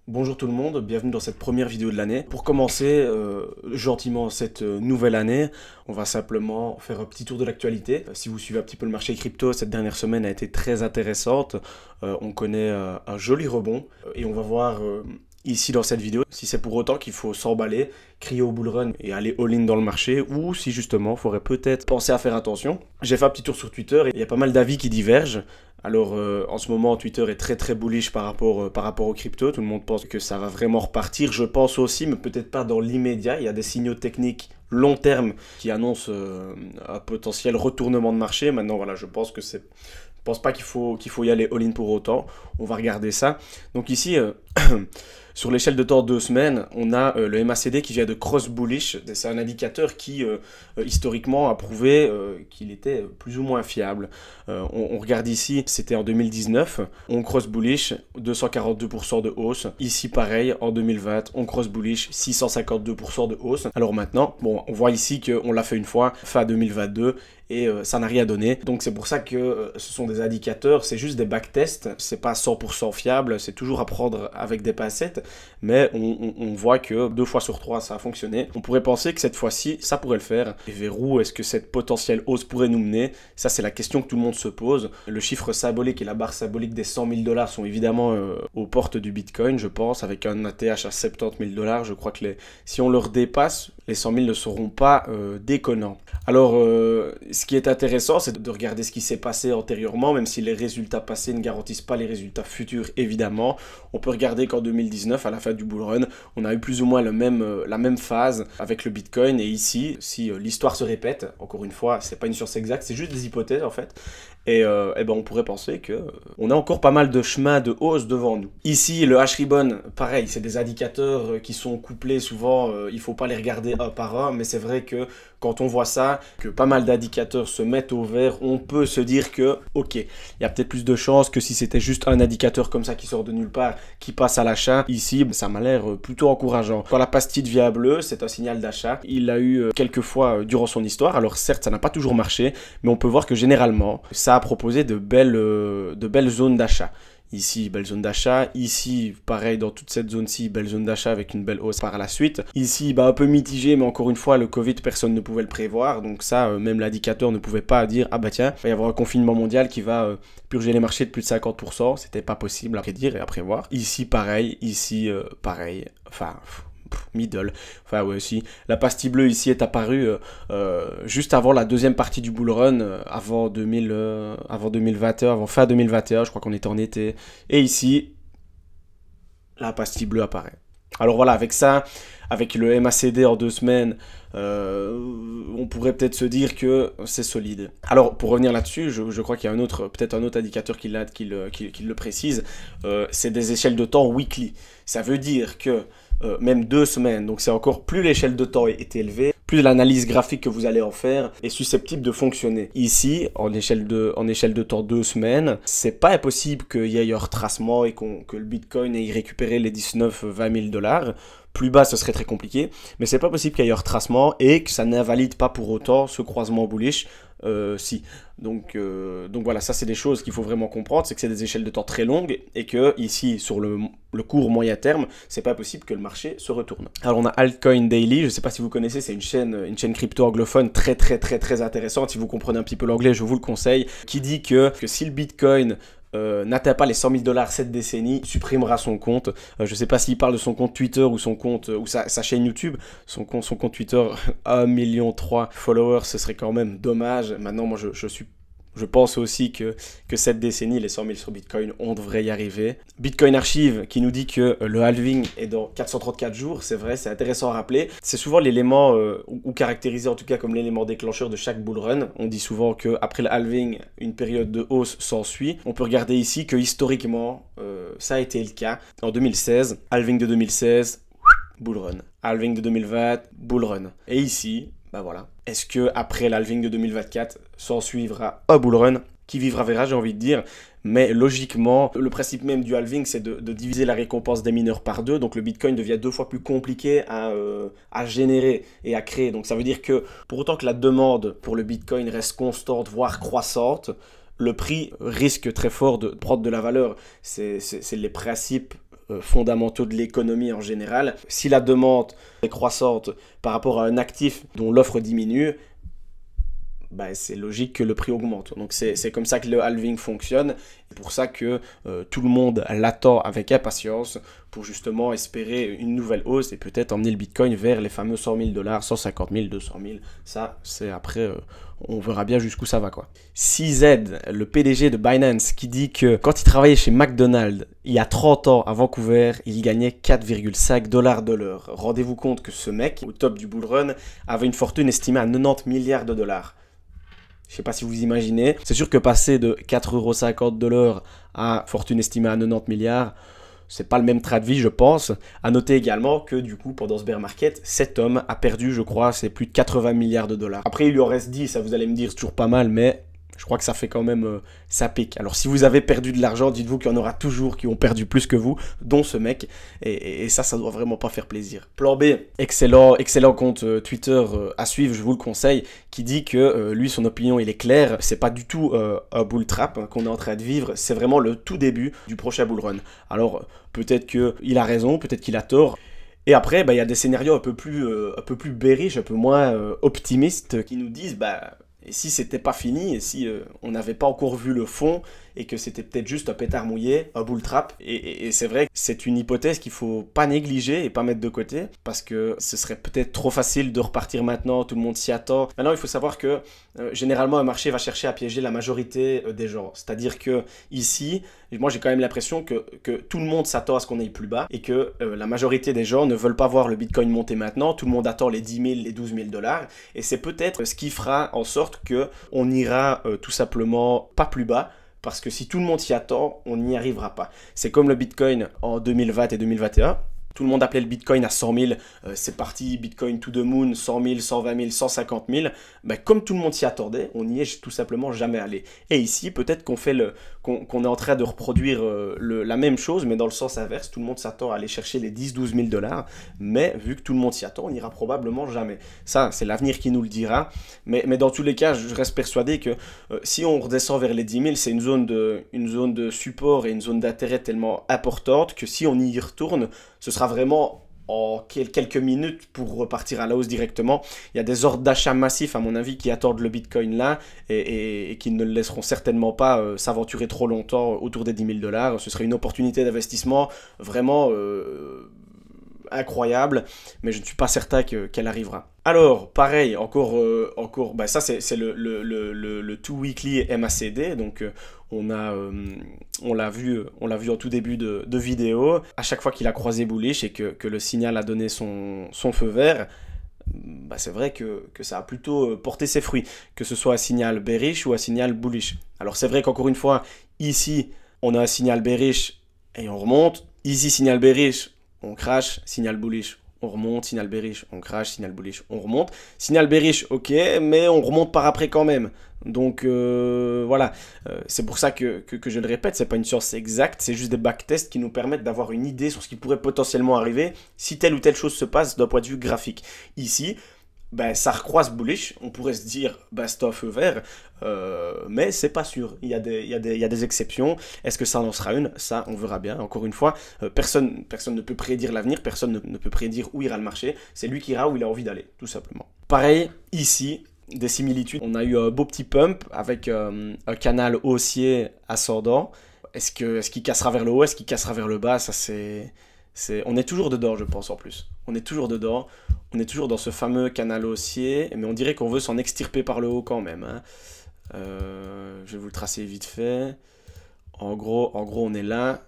Bonjour tout le monde, bienvenue dans cette première vidéo de l'année. Pour commencer gentiment cette nouvelle année, on va simplement faire un petit tour de l'actualité. Si vous suivez un petit peu le marché crypto, cette dernière semaine a été très intéressante. On connaît un joli rebond et on va voir ici dans cette vidéo si c'est pour autant qu'il faut s'emballer, crier au bull run et aller all-in dans le marché, ou si justement il faudrait peut-être penser à faire attention. J'ai fait un petit tour sur Twitter et il y a pas mal d'avis qui divergent. Alors en ce moment Twitter est très bullish par rapport aux crypto, tout le monde pense que ça va vraiment repartir, je pense aussi, mais peut-être pas dans l'immédiat. Il y a des signaux techniques long terme qui annoncent un potentiel retournement de marché. Maintenant voilà, je pense que c'est... Je pense pas qu'il faut y aller all-in pour autant. On va regarder ça. Donc ici, sur l'échelle de temps 2 semaines, on a le MACD qui vient de cross bullish. C'est un indicateur qui, historiquement, a prouvé qu'il était plus ou moins fiable. On regarde ici, c'était en 2019. On cross bullish, 242% de hausse. Ici, pareil, en 2020, on cross bullish, 652% de hausse. Alors maintenant, bon, on voit ici qu'on l'a fait une fois, fin 2022. Et ça n'a rien donné. Donc c'est pour ça que ce sont des indicateurs, c'est juste des backtests, c'est pas 100% fiable, c'est toujours à prendre avec des pincettes, mais on voit que 2 fois sur 3 ça a fonctionné. On pourrait penser que cette fois-ci ça pourrait le faire. Et vers où est-ce que cette potentielle hausse pourrait nous mener? Ça c'est la question que tout le monde se pose. Le chiffre symbolique et la barre symbolique des 100 000 $ sont évidemment aux portes du Bitcoin, je pense, avec un ATH à 70 000 $. Je crois que si on leur dépasse, les 100 000 ne seront pas déconnants. Alors, ce qui est intéressant, c'est de regarder ce qui s'est passé antérieurement, même si les résultats passés ne garantissent pas les résultats futurs, évidemment. On peut regarder qu'en 2019, à la fin du bull run, on a eu plus ou moins la même phase avec le Bitcoin. Et ici, si l'histoire se répète, encore une fois, c'est pas une science exacte, c'est juste des hypothèses en fait. Et ben on pourrait penser que on a encore pas mal de chemin de hausse devant nous. Ici, le H-Ribbon, pareil, c'est des indicateurs qui sont couplés souvent, il faut pas les regarder un par un, mais c'est vrai que quand on voit ça, que pas mal d'indicateurs se mettent au vert, on peut se dire que, ok, il y a peut-être plus de chances que si c'était juste un indicateur comme ça qui sort de nulle part, qui passe à l'achat. Ici, ça m'a l'air plutôt encourageant. Quand la pastille devient bleue, c'est un signal d'achat. Il l'a eu quelques fois durant son histoire, alors certes, ça n'a pas toujours marché, mais on peut voir que généralement, ça a proposé de belles zones d'achat. Ici, belle zone d'achat. Ici, pareil, dans toute cette zone-ci, belle zone d'achat avec une belle hausse par la suite. Ici, bah, un peu mitigé, mais encore une fois, le Covid, personne ne pouvait le prévoir. Donc ça, même l'indicateur ne pouvait pas dire, ah bah tiens, il va y avoir un confinement mondial qui va purger les marchés de plus de 50%. C'était pas possible à prédire et à prévoir. Ici, pareil. Ici, pareil. Enfin... middle, enfin ouais aussi. La pastille bleue ici est apparue juste avant la deuxième partie du bull run, avant 2021, avant fin 2021, je crois qu'on était en été. Et ici, la pastille bleue apparaît. Alors voilà, avec ça, avec le MACD en 2 semaines, on pourrait peut-être se dire que c'est solide. Alors pour revenir là-dessus, je crois qu'il y a peut-être un autre indicateur qui le précise, c'est des échelles de temps weekly. Ça veut dire que même 2 semaines, donc c'est encore plus l'échelle de temps est élevée, plus l'analyse graphique que vous allez en faire est susceptible de fonctionner. Ici, en échelle de temps 2 semaines, c'est pas impossible qu'il y ait un retracement et que le Bitcoin ait récupéré les 19-20 000 $. Plus bas, ce serait très compliqué, mais c'est pas possible qu'il y ait un retracement et que ça n'invalide pas pour autant ce croisement bullish. Si. Donc voilà, ça c'est des choses qu'il faut vraiment comprendre, c'est que c'est des échelles de temps très longues et que ici, sur le court moyen terme, c'est pas possible que le marché se retourne. Alors on a Altcoin Daily, je sais pas si vous connaissez, c'est une chaîne crypto anglophone très intéressante. Si vous comprenez un petit peu l'anglais, je vous le conseille, qui dit que si le Bitcoin n'atteint pas les 100 000 $ cette décennie, supprimera son compte. Je ne sais pas s'il parle de son compte Twitter ou son compte ou sa chaîne YouTube. Son compte Twitter, 1,3 million followers, ce serait quand même dommage. Maintenant, moi, je pense aussi que cette décennie, les 100 000 sur Bitcoin, on devrait y arriver. Bitcoin Archive qui nous dit que le halving est dans 434 jours. C'est vrai, c'est intéressant à rappeler. C'est souvent l'élément, ou caractérisé en tout cas comme l'élément déclencheur de chaque bull run. On dit souvent qu'après le halving, une période de hausse s'ensuit. On peut regarder ici que historiquement, ça a été le cas. En 2016, halving de 2016, bull run. Halving de 2020, bull run. Et ici... ben voilà. Est-ce que après l'halving de 2024, s'en suivra un bull run? Qui vivra verra, j'ai envie de dire. Mais logiquement, le principe même du halving, c'est de diviser la récompense des mineurs par 2. Donc le Bitcoin devient 2 fois plus compliqué à générer et à créer. Donc ça veut dire que pour autant que la demande pour le Bitcoin reste constante, voire croissante, le prix risque très fort de prendre de la valeur. C'est les principes fondamentaux de l'économie en général. Si la demande est croissante par rapport à un actif dont l'offre diminue, bah, c'est logique que le prix augmente. Donc c'est comme ça que le halving fonctionne. C'est pour ça que tout le monde l'attend avec impatience pour justement espérer une nouvelle hausse et peut-être emmener le Bitcoin vers les fameux 100 000 $, 150 000, 200 000. Ça, c'est après, on verra bien jusqu'où ça va, quoi. CZ, le PDG de Binance, qui dit que quand il travaillait chez McDonald's il y a 30 ans à Vancouver, il gagnait 4,5 $ de l'heure. Rendez-vous compte que ce mec, au top du bull run, avait une fortune estimée à 90 milliards de dollars. Je ne sais pas si vous imaginez. C'est sûr que passer de 4,50 € de l'heure à fortune estimée à 90 milliards, c'est pas le même train de vie, je pense. À noter également que du coup, pendant ce bear market, cet homme a perdu, je crois, c'est plus de 80 milliards de dollars. Après, il lui en reste 10, ça vous allez me dire, c'est toujours pas mal, mais je crois que ça fait quand même, ça pique. Alors si vous avez perdu de l'argent, dites-vous qu'il y en aura toujours qui ont perdu plus que vous, dont ce mec. Et ça doit vraiment pas faire plaisir. Plan B, excellent compte Twitter à suivre, je vous le conseille, qui dit que lui, son opinion, il est clair. C'est pas du tout un bull trap qu'on est en train de vivre, c'est vraiment le tout début du prochain bull run. Alors peut-être qu'il a raison, peut-être qu'il a tort. Et après, bah, y a des scénarios un peu plus bearish, un peu moins optimistes, qui nous disent, bah, et si c'était pas fini, et si on n'avait pas encore vu le fond, et que c'était peut-être juste un pétard mouillé, un bull trap. Et c'est vrai que c'est une hypothèse qu'il faut pas négliger et pas mettre de côté, parce que ce serait peut-être trop facile de repartir maintenant, tout le monde s'y attend. Maintenant, il faut savoir que généralement, un marché va chercher à piéger la majorité des gens. C'est-à-dire que ici, moi j'ai quand même l'impression que tout le monde s'attend à ce qu'on aille plus bas, et que la majorité des gens ne veulent pas voir le Bitcoin monter maintenant. Tout le monde attend les 10 000, les 12 000 $, et c'est peut-être ce qui fera en sorte qu'on ira tout simplement pas plus bas. Parce que si tout le monde s'y attend, on n'y arrivera pas. C'est comme le Bitcoin en 2020 et 2021. Tout le monde appelait le Bitcoin à 100 000. C'est parti, Bitcoin to the moon, 100 000, 120 000, 150 000. Ben, comme tout le monde s'y attendait, on n'y est tout simplement jamais allé. Et ici, peut-être qu'on est en train de reproduire la même chose, mais dans le sens inverse. Tout le monde s'attend à aller chercher les 10-12 000 $. Mais vu que tout le monde s'y attend, on n'ira probablement jamais. Ça, c'est l'avenir qui nous le dira. Mais dans tous les cas, je reste persuadé que si on redescend vers les 10 000, c'est une zone de support et une zone d'intérêt tellement importante que si on y retourne, ce sera vraiment en quelques minutes pour repartir à la hausse directement. Il y a des ordres d'achat massifs, à mon avis, qui attendent le Bitcoin là et qui ne le laisseront certainement pas s'aventurer trop longtemps autour des 10 000 $. Ce serait une opportunité d'investissement vraiment incroyable, mais je ne suis pas certain qu'elle arrivera. Alors, pareil, encore bah ça c'est le 2 weekly MACD, donc on l'a vu en tout début de vidéo. À chaque fois qu'il a croisé bullish et que le signal a donné son feu vert, bah c'est vrai que ça a plutôt porté ses fruits, que ce soit un signal bearish ou un signal bullish. Alors c'est vrai qu'encore une fois, ici, on a un signal bearish et on remonte. Ici, signal bearish, on crash, signal bullish, on remonte, signal bearish, on crash, signal bullish, on remonte. Signal bearish, ok, mais on remonte par après quand même. Donc voilà, c'est pour ça que je le répète, c'est pas une science exacte, c'est juste des backtests qui nous permettent d'avoir une idée sur ce qui pourrait potentiellement arriver si telle ou telle chose se passe d'un point de vue graphique. Ici, ben, ça recroise bullish, on pourrait se dire bah, c'est un feu vert, mais c'est pas sûr, il y a des exceptions. Est-ce que ça en sera une? Ça on verra bien. Encore une fois, personne ne peut prédire l'avenir, personne ne peut prédire où ira le marché, c'est lui qui ira où il a envie d'aller, tout simplement. Pareil, ici, des similitudes, on a eu un beau petit pump avec un canal haussier ascendant. Est-ce qu'il cassera vers le haut, est-ce qu'il cassera vers le bas? Ça on est toujours dedans, je pense, en plus. On est toujours dedans. On est toujours dans ce fameux canal haussier, mais on dirait qu'on veut s'en extirper par le haut quand même. Hein. Je vais vous le tracer vite fait. En gros, on est là.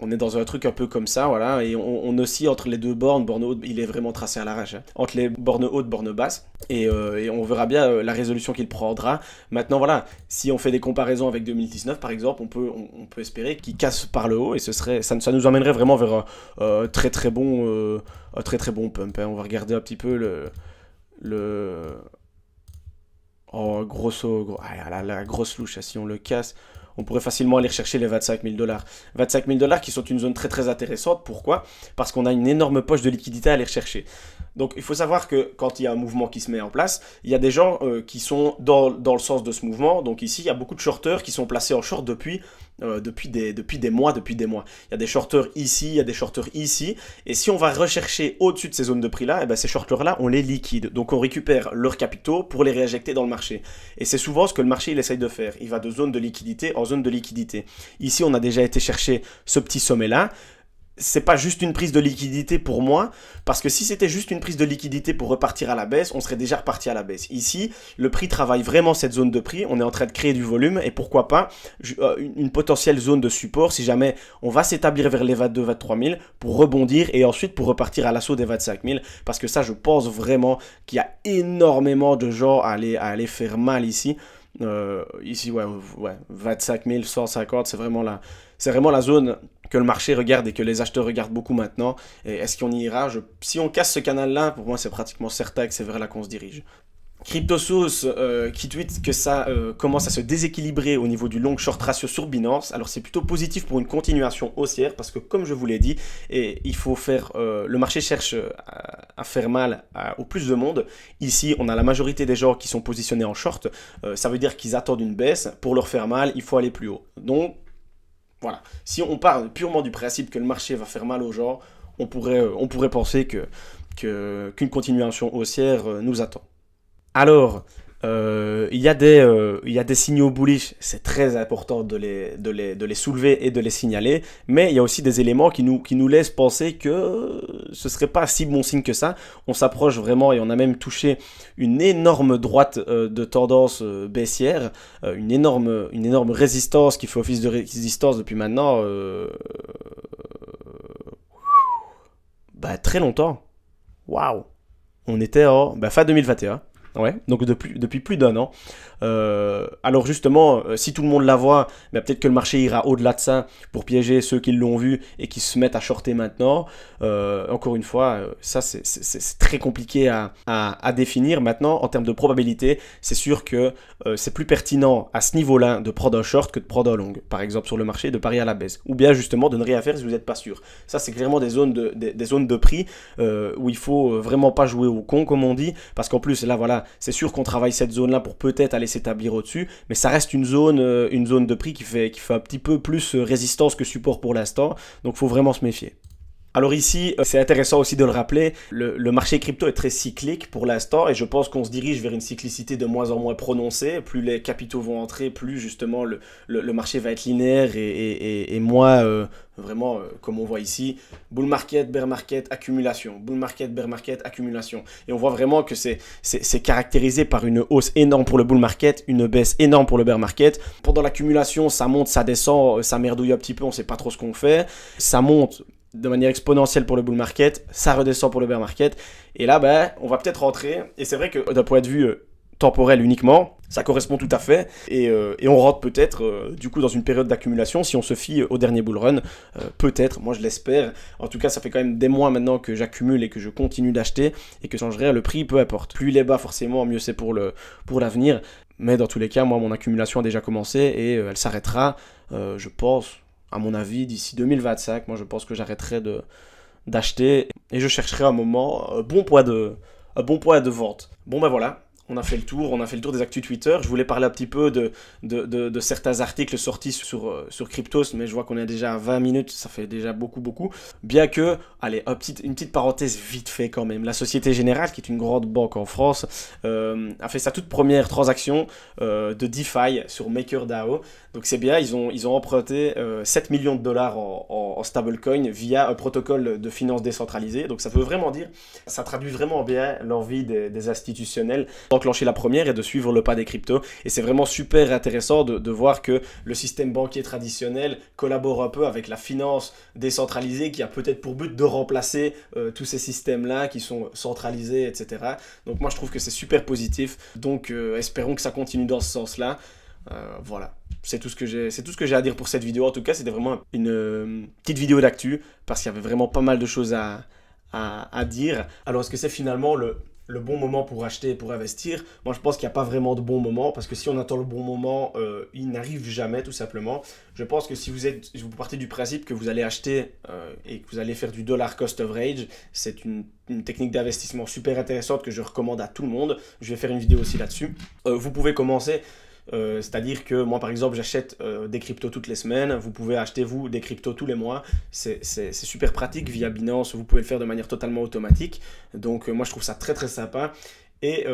On est dans un truc un peu comme ça, voilà, et on oscille entre les deux bornes haute, il est vraiment tracé à l'arrache, hein, entre les bornes hautes, bornes basses, et on verra bien la résolution qu'il prendra. Maintenant, voilà, si on fait des comparaisons avec 2019, par exemple, on peut espérer qu'il casse par le haut, et ça nous emmènerait vraiment vers un très très bon pump. Hein. On va regarder un petit peu la grosse louche, si on le casse. On pourrait facilement aller chercher les 25 000 $. 25 000 $ qui sont une zone très très intéressante. Pourquoi? Parce qu'on a une énorme poche de liquidité à aller rechercher. Donc il faut savoir que quand il y a un mouvement qui se met en place, il y a des gens qui sont dans le sens de ce mouvement. Donc ici, il y a beaucoup de shorteurs qui sont placés en short depuis des mois. Il y a des shorteurs ici, il y a des shorteurs ici. Et si on va rechercher au-dessus de ces zones de prix-là, eh ben, ces shorteurs-là, on les liquide. Donc on récupère leurs capitaux pour les réinjecter dans le marché. Et c'est souvent ce que le marché il essaye de faire. Il va de zone de liquidité en zone de liquidité. Ici, on a déjà été chercher ce petit sommet-là. C'est pas juste une prise de liquidité pour moi, parce que si c'était juste une prise de liquidité pour repartir à la baisse, on serait déjà reparti à la baisse. Ici, le prix travaille vraiment cette zone de prix, on est en train de créer du volume, et pourquoi pas une potentielle zone de support si jamais on va s'établir vers les 22-23 000 pour rebondir et ensuite pour repartir à l'assaut des 25 000, parce que ça, je pense vraiment qu'il y a énormément de gens à aller faire mal ici. Ici, ouais, 25 150, c'est vraiment la zone que le marché regarde et que les acheteurs regardent beaucoup maintenant. Et est-ce qu'on y ira? Si on casse ce canal-là, pour moi, c'est pratiquement certain que c'est vers là qu'on se dirige. CryptoSauce qui tweet que ça commence à se déséquilibrer au niveau du long short ratio sur Binance. Alors c'est plutôt positif pour une continuation haussière parce que comme je vous l'ai dit, il faut faire, le marché cherche à faire mal au plus de monde. Ici on a la majorité des gens qui sont positionnés en short, ça veut dire qu'ils attendent une baisse. Pour leur faire mal, il faut aller plus haut. Donc voilà, si on parle purement du principe que le marché va faire mal aux gens, on pourrait penser qu'une continuation haussière nous attend. Alors, il y a des signaux bullish, c'est très important de les soulever et de les signaler, mais il y a aussi des éléments qui nous laissent penser que ce ne serait pas si bon signe que ça. On s'approche vraiment et on a même touché une énorme droite de tendance baissière, une énorme résistance qui fait office de résistance depuis maintenant très longtemps. Waouh! On était en fin 2021. Ouais, donc depuis plus d'un an. Alors justement, si tout le monde la voit, peut-être que le marché ira au-delà de ça pour piéger ceux qui l'ont vu et qui se mettent à shorter maintenant. Encore une fois, ça c'est très compliqué à définir. Maintenant, en termes de probabilité, c'est sûr que c'est plus pertinent à ce niveau-là de prendre un short que de prendre un long. Par exemple sur le marché, de parier à la baisse. Ou bien justement de ne rien faire si vous n'êtes pas sûr. Ça c'est clairement des zones de prix où il faut vraiment pas jouer au con comme on dit. Parce qu'en plus là voilà, c'est sûr qu'on travaille cette zone-là pour peut-être aller s'établir au-dessus, mais ça reste une zone de prix qui fait un petit peu plus résistance que support pour l'instant, donc il faut vraiment se méfier. Alors ici, c'est intéressant aussi de le rappeler, le marché crypto est très cyclique pour l'instant et je pense qu'on se dirige vers une cyclicité de moins en moins prononcée. Plus les capitaux vont entrer, plus justement le marché va être linéaire et moins vraiment comme on voit ici, bull market, bear market, accumulation, bull market, bear market, accumulation. Et on voit vraiment que c'est caractérisé par une hausse énorme pour le bull market, une baisse énorme pour le bear market. Pendant l'accumulation, ça monte, ça descend, ça merdouille un petit peu, on ne sait pas trop ce qu'on fait. Ça monte de manière exponentielle pour le bull market, ça redescend pour le bear market, et là on va peut-être rentrer, et c'est vrai que d'un point de vue temporel uniquement, ça correspond tout à fait, et on rentre peut-être du coup dans une période d'accumulation si on se fie au dernier bull run, peut-être, moi je l'espère, en tout cas ça fait quand même des mois maintenant que j'accumule et que je continue d'acheter, et que je changerai le prix peu importe, plus il est bas forcément, mieux c'est pour l'avenir, mais dans tous les cas, moi mon accumulation a déjà commencé, et elle s'arrêtera, je pense, à mon avis, d'ici 2025, moi je pense que j'arrêterai d'acheter et je chercherai un moment, un bon point de vente. Bon voilà, on a fait le tour des actus Twitter. Je voulais parler un petit peu de certains articles sortis sur Cryptos, mais je vois qu'on est déjà à 20 minutes, ça fait déjà beaucoup. Bien que, allez, une petite parenthèse vite fait quand même. La Société Générale, qui est une grande banque en France, a fait sa toute première transaction de DeFi sur MakerDAO. Donc c'est bien, ils ont emprunté 7 millions de dollars en stablecoin via un protocole de finance décentralisée. Donc ça veut vraiment dire, ça traduit vraiment bien l'envie des institutionnels d'enclencher la première et de suivre le pas des cryptos. Et c'est vraiment super intéressant de voir que le système banquier traditionnel collabore un peu avec la finance décentralisée qui a peut-être pour but de remplacer tous ces systèmes-là qui sont centralisés, etc. Donc moi je trouve que c'est super positif. Donc espérons que ça continue dans ce sens-là. Voilà, c'est tout ce que j'ai à dire pour cette vidéo. En tout cas, c'était vraiment une petite vidéo d'actu parce qu'il y avait vraiment pas mal de choses à dire. Alors, est-ce que c'est finalement le le bon moment pour acheter et pour investir. Moi, je pense qu'il n'y a pas vraiment de bon moment parce que si on attend le bon moment, il n'arrive jamais, tout simplement. Je pense que si vous partez du principe que vous allez acheter et que vous allez faire du dollar cost average, c'est une technique d'investissement super intéressante que je recommande à tout le monde. Je vais faire une vidéo aussi là-dessus. Vous pouvez commencer. C'est-à-dire que moi par exemple j'achète des cryptos toutes les semaines, vous pouvez acheter vous des cryptos tous les mois, c'est super pratique via Binance, vous pouvez le faire de manière totalement automatique, donc moi je trouve ça très très sympa. Et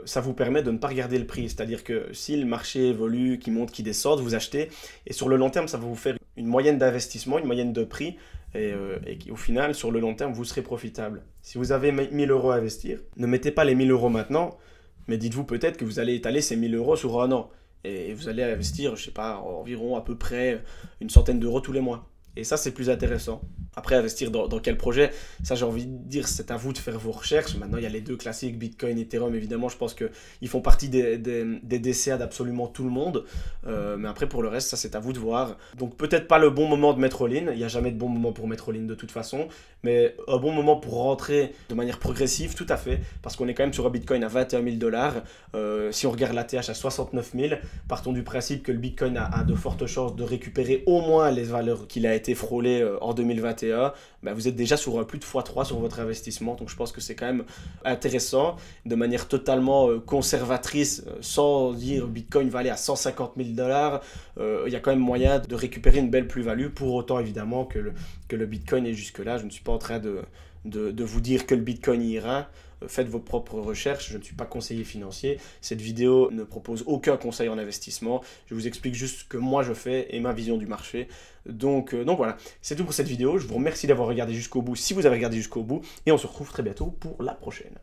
ça vous permet de ne pas regarder le prix, c'est-à-dire que si le marché évolue, qu'il monte, qu'il descende, vous achetez, et sur le long terme ça va vous faire une moyenne d'investissement, une moyenne de prix, et au final sur le long terme vous serez profitable. Si vous avez 1000 euros à investir, ne mettez pas les 1000 euros maintenant, mais dites-vous peut-être que vous allez étaler ces 1000 euros sur un an. Et vous allez investir, je sais pas, environ à peu près une centaine d'euros tous les mois. Et ça, c'est plus intéressant. Après, investir dans quel projet, ça j'ai envie de dire, c'est à vous de faire vos recherches. Maintenant, il y a les deux classiques, Bitcoin, Ethereum, évidemment, je pense qu'ils font partie des DCA d'absolument tout le monde. Mais après, pour le reste, ça c'est à vous de voir. Donc peut-être pas le bon moment de mettre all-in, il n'y a jamais de bon moment pour mettre all-in de toute façon, mais un bon moment pour rentrer de manière progressive, tout à fait, parce qu'on est quand même sur un Bitcoin à 21 000 $. Si on regarde l'ATH à 69 000, partons du principe que le Bitcoin a de fortes chances de récupérer au moins les valeurs qu'il a été frôlé en 2021. Ben vous êtes déjà sur plus de x3 sur votre investissement, donc je pense que c'est quand même intéressant, de manière totalement conservatrice, sans dire Bitcoin va aller à 150 000 $, il y a quand même moyen de récupérer une belle plus-value, pour autant évidemment que le Bitcoin est jusque là. Je ne suis pas en train de vous dire que le Bitcoin ira. Faites vos propres recherches, je ne suis pas conseiller financier. Cette vidéo ne propose aucun conseil en investissement. Je vous explique juste ce que moi je fais et ma vision du marché. Donc voilà, c'est tout pour cette vidéo. Je vous remercie d'avoir regardé jusqu'au bout, si vous avez regardé jusqu'au bout. Et on se retrouve très bientôt pour la prochaine.